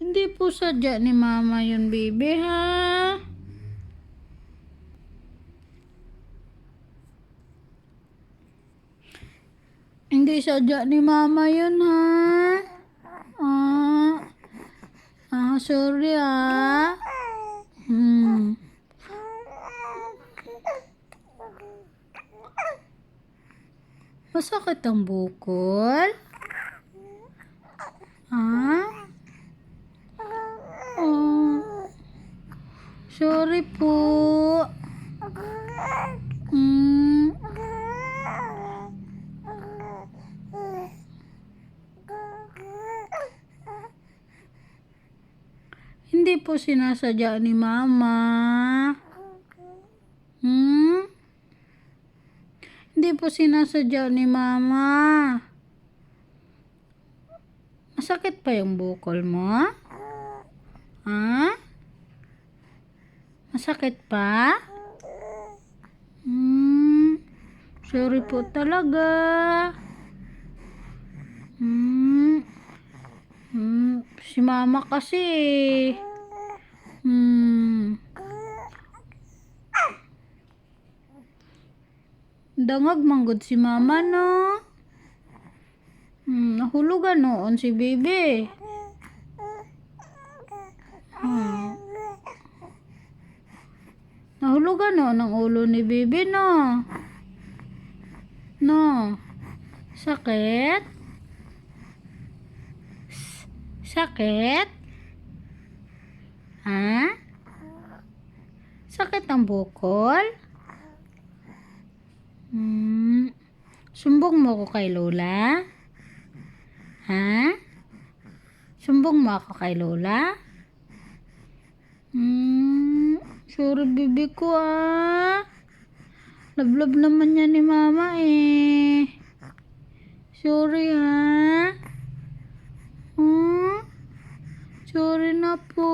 Hindi po sadya ni mama yun, baby, ha? Hindi sadya ni mama yun, ha? Sorry, ha? Masakit ang bukol? Sorry po. Hindi po sinasadya ni mama. Hindi po sinasadya ni mama. Masakit pa yung bukol mo? Masakit pa? Sorry po talaga. Si mama kasi. Dangag manggod si mama, no? Nahulugan noon si baby. Nahulugan noon ang ulo ni baby, no? No? Sakit? Sakit? Sakit ang bukol? Sumbong mo ako kay Lola? Sumbong mo ako kay Lola? Sorry, bibi ko, Love naman niya ni mama, Sorry, Sorry na po.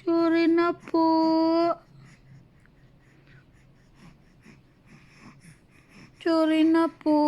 Sorry na po. Sorry na po.